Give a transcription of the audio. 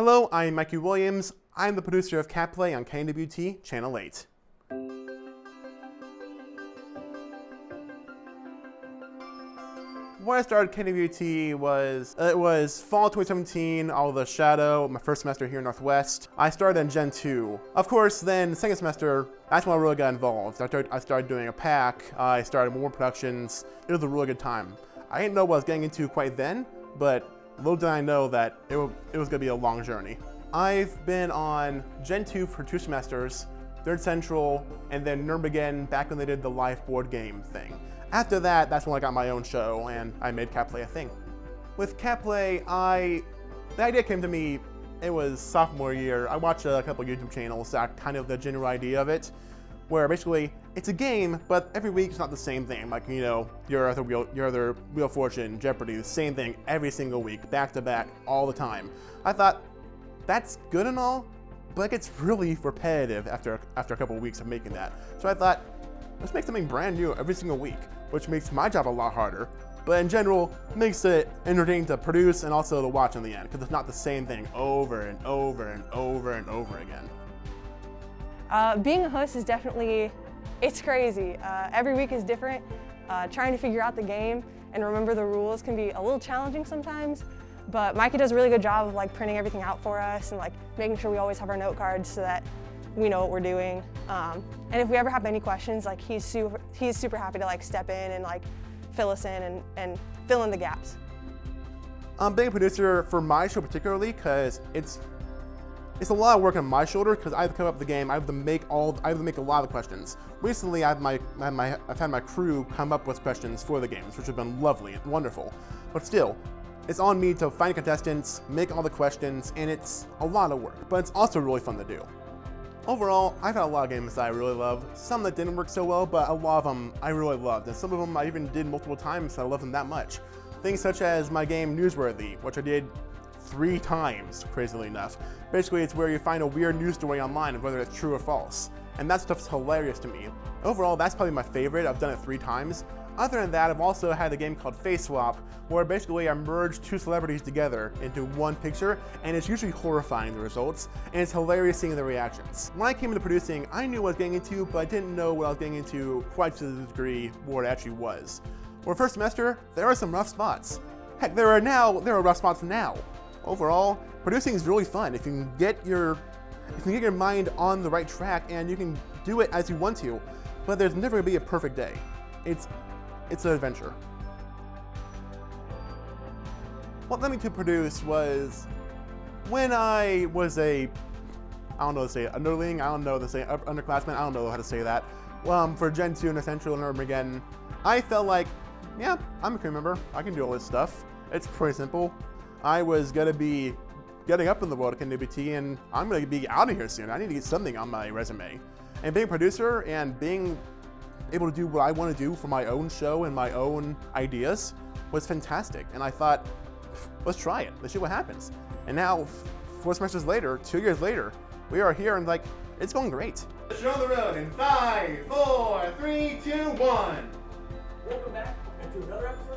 Hello, I'm Mikey Williams. I'm the producer of CatPlay on KNWT Channel 8. When I started KNWT was fall 2017, all the Shadow, my first semester here in Northwest. I started in Gentoo. Of course, then second semester, that's when I really got involved. I started doing a pack, I started more productions. It was a really good time. I didn't know what I was getting into quite then, but little did I know that it was gonna be a long journey. I've been on Gentoo for 2 semesters, Third Central, and then Nürnberg back when they did the live board game thing. After that, that's when I got my own show and I made CatPlay a thing. With CatPlay, the idea came to me, it was sophomore year. I watched a couple YouTube channels that kind of the general idea of it, where basically it's a game, but every week it's not the same thing. Like, you know, your other Wheel of Fortune, Jeopardy, the same thing every single week, back to back, all the time. I thought, that's good and all, but it gets really repetitive after a couple of weeks of making that. So I thought, let's make something brand new every single week, which makes my job a lot harder, but in general, makes it entertaining to produce and also to watch in the end, because it's not the same thing over and over and over and over again. Being a host is definitely, it's crazy. Every week is different. Trying to figure out the game and remember the rules can be a little challenging sometimes, but Mikey does a really good job of like printing everything out for us and like making sure we always have our note cards so that we know what we're doing. And if we ever have any questions, like he's super happy to like step in and like fill us in and fill in the gaps. Being a producer for my show particularly, because it's a lot of work on my shoulder, because I have to come up with the game, I have to make a lot of questions. Recently, I've had my crew come up with questions for the games, which have been lovely and wonderful. But still, it's on me to find contestants, make all the questions, and it's a lot of work, but it's also really fun to do. Overall, I've had a lot of games that I really love. Some that didn't work so well, but a lot of them I really loved, and some of them I even did multiple times, so I love them that much. Things such as my game Newsworthy, which I did 3 times, crazily enough. Basically, it's where you find a weird news story online and whether it's true or false. And that stuff's hilarious to me. Overall, that's probably my favorite. I've done it 3 times. Other than that, I've also had a game called Face Swap, where basically I merge 2 celebrities together into one picture, and it's usually horrifying, the results, and it's hilarious seeing the reactions. When I came into producing, I knew what I was getting into, but I didn't know what I was getting into quite to the degree what it actually was. For first semester, there are some rough spots. Heck, there are rough spots now. Overall, producing is really fun if you can get your mind on the right track and you can do it as you want to, but there's never gonna be a perfect day. It's an adventure. What led me to produce was when I was I don't know how to say it, underling, I don't know how to say underclassman, I don't know how to say that. For Gentoo and Central and Nürnberg, I felt like, yeah, I'm a crew member, I can do all this stuff. It's pretty simple. I was gonna be getting up in the world at KNWT and I'm gonna be out of here soon. I need to get something on my resume. And being a producer and being able to do what I want to do for my own show and my own ideas was fantastic. And I thought, let's try it. Let's see what happens. And now, 4 semesters later, 2 years later, we are here and like, it's going great. Show on the road in 5, 4, 3, 2, 1. Welcome back to another episode